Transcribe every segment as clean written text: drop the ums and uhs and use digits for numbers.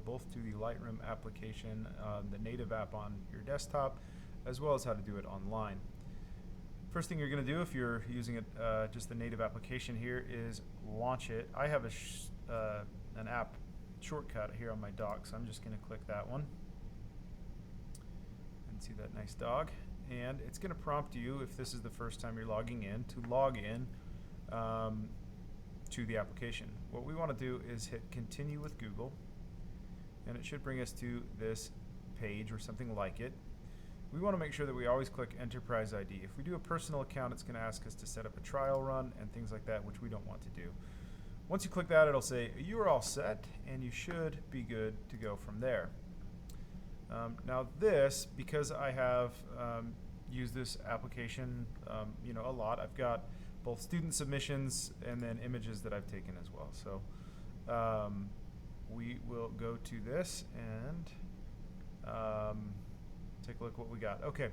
both to the Lightroom application, the native app on your desktop, as well as how to do it online. First thing you're going to do if you're using it, just the native application here, is launch it. I have an app shortcut here on my dock, so I'm just going to click that one. And see that nice dog. And it's going to prompt you, if this is the first time you're logging in, to log in to the application. What we want to do is hit continue with Google, and it should bring us to this page or something like it. We want to make sure that we always click Enterprise ID. If we do a personal account, it's going to ask us to set up a trial run and things like that, which we don't want to do. Once you click that, it'll say you are all set, and you should be good to go from there. Now this, because I have used this application a lot, I've got both student submissions and then images that I've taken as well. So we will go to this and take a look at what we got. Okay,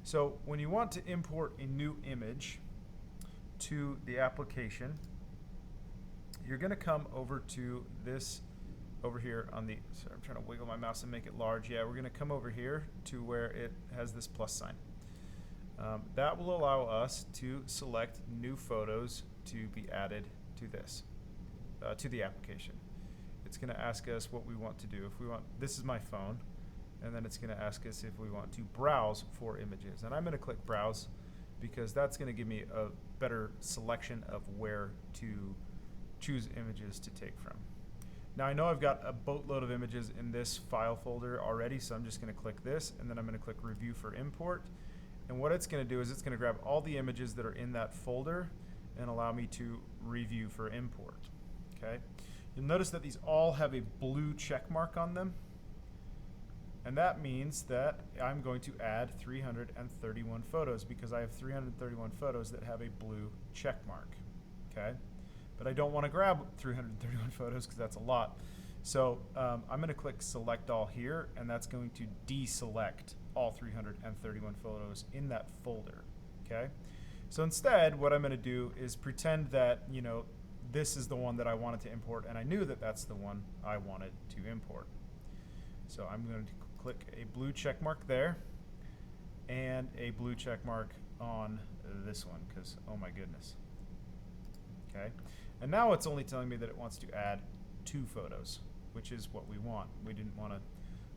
so when you want to import a new image to the application, you're going to come over to this over here on the, sorry, I'm trying to wiggle my mouse and make it large. Yeah, we're going to come over here to where it has this plus sign. That will allow us to select new photos to be added to this, to the application. It's going to ask us what we want to do. If we want, this is my phone, and then it's going to ask us if we want to browse for images. And I'm going to click browse because that's going to give me a better selection of where to choose images to take from. Now I know I've got a boatload of images in this file folder already, so I'm just going to click this, and then I'm going to click Review for Import. And what it's going to do is it's going to grab all the images that are in that folder and allow me to review for import. Okay. You'll notice that these all have a blue check mark on them, and that means that I'm going to add 331 photos because I have 331 photos that have a blue check mark. Okay. But I don't want to grab 331 photos because that's a lot. So I'm going to click Select All here, and that's going to deselect all 331 photos in that folder. Okay. So instead, what I'm going to do is pretend that this is the one that I wanted to import, and I knew that that's the one I wanted to import. So I'm going to click a blue check mark there, and a blue check mark on this one because oh my goodness. Okay, and now it's only telling me that it wants to add 2 photos, which is what we want. We didn't want to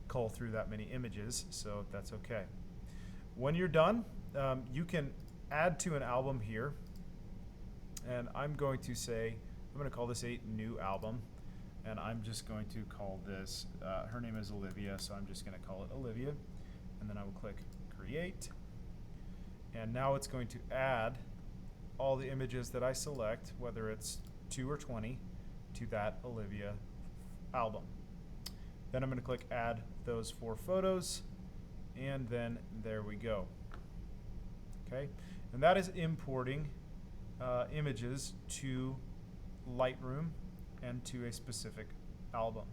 cull through that many images, so that's okay. When you're done, you can add to an album here, and I'm going to say, I'm going to call this a new album, and I'm just going to call this, her name is Olivia, so I'm just going to call it Olivia, and then I will click Create, and now it's going to add all the images that I select, whether it's 2 or 20, to that Olivia album. Then I'm going to click Add those 4 photos, and then there we go. Okay, and that is importing images to Lightroom and to a specific album.